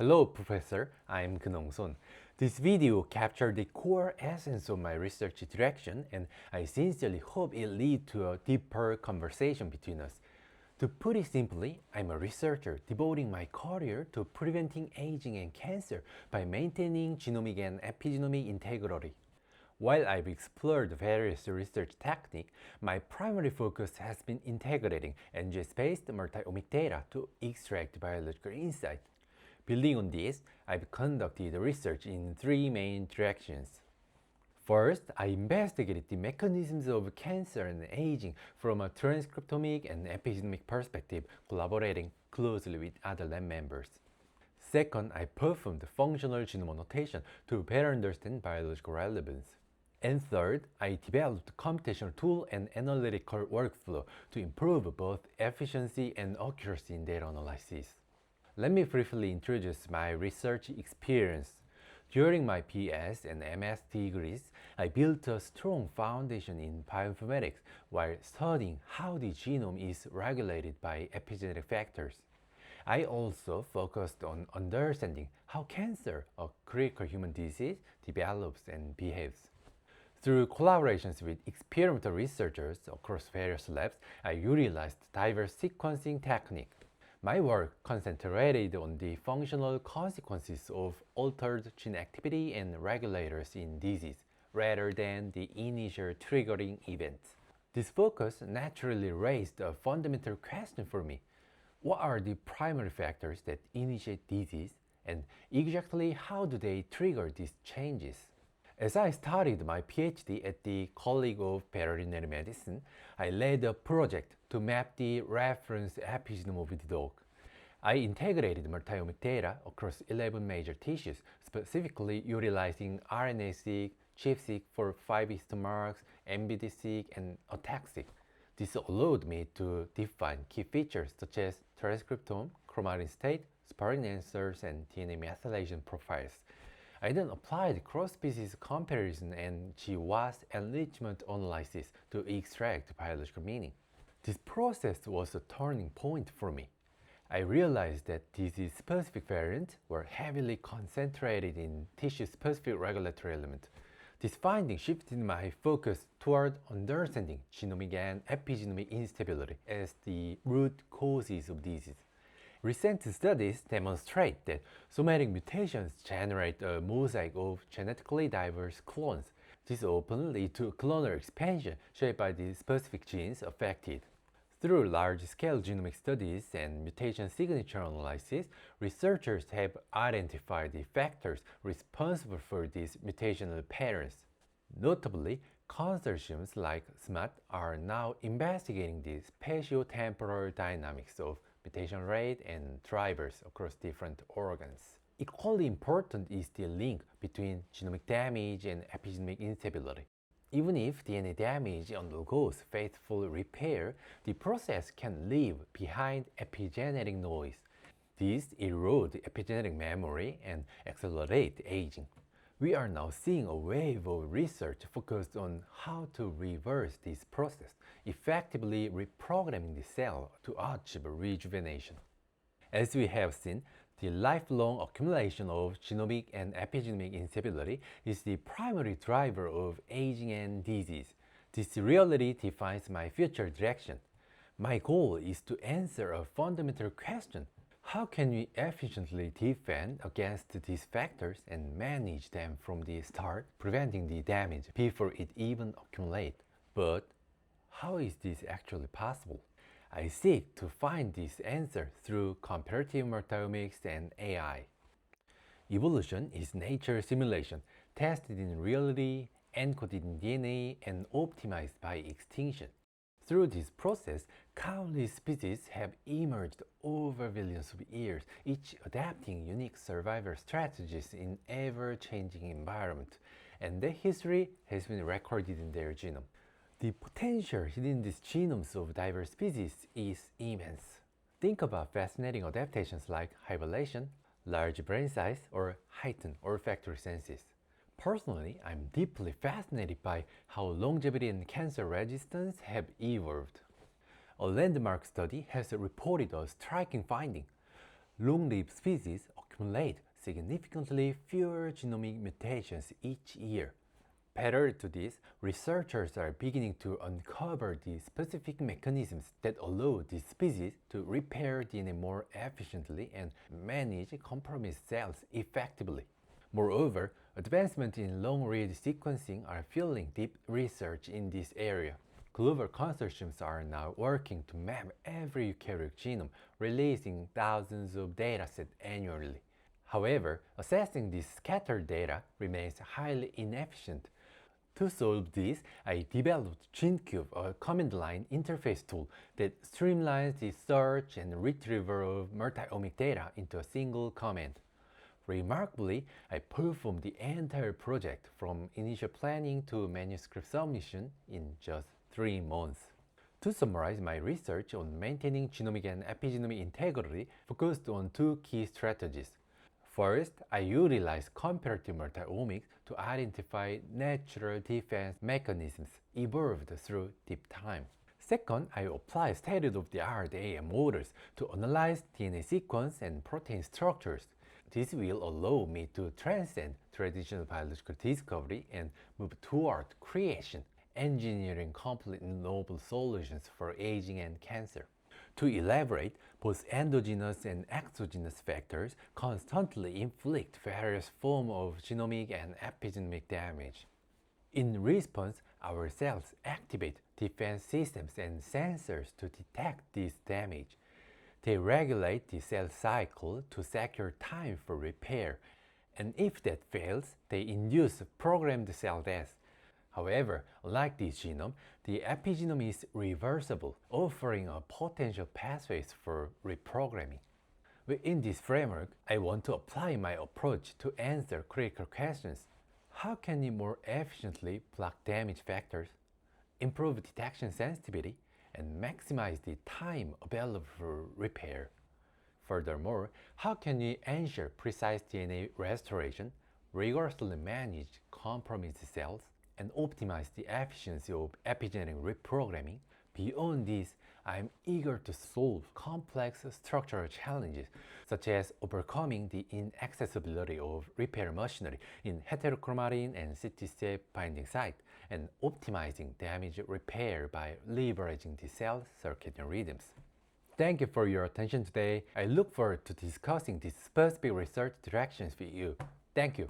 Hello, Professor. I'm Keunong Son. This video captured the core essence of my research direction, and I sincerely hope it leads to a deeper conversation between us. To put it simply, I'm a researcher devoting my career to preventing aging and cancer by maintaining genomic and epigenomic integrity. While I've explored various research techniques, my primary focus has been integrating NGS-based multi-omic data to extract biological insight. Building on this, I've conducted research in three main directions. First, I investigated the mechanisms of cancer and aging from a transcriptomic and epigenomic perspective, collaborating closely with other lab members. Second, I performed functional genome annotation to better understand biological relevance. And third, I developed computational tool and analytical workflow to improve both efficiency and accuracy in data analysis. Let me briefly introduce my research experience. During my PS and MS degrees, I built a strong foundation in bioinformatics while studying how the genome is regulated by epigenetic factors. I also focused on understanding how cancer, a critical human disease, develops and behaves. Through collaborations with experimental researchers across various labs, I utilized diverse sequencing techniques. My work concentrated on the functional consequences of altered gene activity and regulators in disease, rather than the initial triggering events. This focus naturally raised a fundamental question for me. What are the primary factors that initiate disease, and exactly how do they trigger these changes? As I studied my PhD at the College of Veterinary Medicine, I led a project to map the reference epigenome of the dog. I integrated multi-omic data across 11 major tissues, specifically utilizing RNA-seq, ChIP-seq for 5 histone MBD-seq, and ATAC-seq. This allowed me to define key features such as transcriptome, chromatin state, sparring answers, and DNA methylation profiles. I then applied cross-species comparison and GWAS enrichment analysis to extract biological meaning. This process was a turning point for me. I realized that disease-specific variants were heavily concentrated in tissue-specific regulatory elements. This finding shifted my focus toward understanding genomic and epigenomic instability as the root causes of disease. Recent studies demonstrate that somatic mutations generate a mosaic of genetically diverse clones. This often leads to clonal expansion shaped by the specific genes affected. Through large-scale genomic studies and mutation signature analysis, researchers have identified the factors responsible for these mutational patterns. Notably, consortiums like SMART are now investigating the spatiotemporal dynamics of mutation rate and drivers across different organs. Equally important is the link between genomic damage and epigenomic instability. Even if DNA damage undergoes faithful repair, the process can leave behind epigenetic noise. These erode epigenetic memory and accelerate aging. We are now seeing a wave of research focused on how to reverse this process, effectively reprogramming the cell to achieve rejuvenation. As we have seen, the lifelong accumulation of genomic and epigenomic instability is the primary driver of aging and disease. This reality defines my future direction. My goal is to answer a fundamental question. How can we efficiently defend against these factors and manage them from the start, preventing the damage before it even accumulates? But how is this actually possible? I seek to find this answer through comparative multiomics and AI. Evolution is nature simulation, tested in reality, encoded in DNA, and optimized by extinction. Through this process, countless species have emerged over billions of years, each adapting unique survival strategies in ever-changing environment, and their history has been recorded in their genome. The potential hidden in these genomes of diverse species is immense. Think about fascinating adaptations like hibernation, large brain size, or heightened olfactory senses. Personally, I'm deeply fascinated by how longevity and cancer resistance have evolved. A landmark study has reported a striking finding. Long-lived species accumulate significantly fewer genomic mutations each year. Better to this, researchers are beginning to uncover the specific mechanisms that allow these species to repair DNA more efficiently and manage compromised cells effectively. Moreover, advancements in long-read sequencing are fueling deep research in this area. Global consortiums are now working to map every eukaryotic genome, releasing thousands of datasets annually. However, assessing this scattered data remains highly inefficient. To solve this, I developed GeneCube, a command-line interface tool that streamlines the search and retrieval of multi-omic data into a single command. Remarkably, I performed the entire project from initial planning to manuscript submission in just 3 months. To summarize, my research on maintaining genomic and epigenomic integrity focused on 2 key strategies. First, I utilized comparative multi-omics to identify natural defense mechanisms evolved through deep time. Second, I applied state-of-the-art AI models to analyze DNA sequence and protein structures. This will allow me to transcend traditional biological discovery and move toward creation, engineering completely novel solutions for aging and cancer. To elaborate, both endogenous and exogenous factors constantly inflict various forms of genomic and epigenomic damage. In response, our cells activate defense systems and sensors to detect this damage. They regulate the cell cycle to secure time for repair, and if that fails, they induce programmed cell death. However, unlike this genome, the epigenome is reversible, offering a potential pathways for reprogramming. Within this framework, I want to apply my approach to answer critical questions. How can you more efficiently block damage factors, improve detection sensitivity, and maximize the time available for repair? Furthermore, how can you ensure precise DNA restoration, rigorously manage compromised cells, and optimize the efficiency of epigenetic reprogramming? Beyond this, I am eager to solve complex structural challenges, such as overcoming the inaccessibility of repair machinery in heterochromatin and CTCF binding site, and optimizing damage repair by leveraging the cell circadian rhythms. Thank you for your attention today. I look forward to discussing these specific research directions with you. Thank you.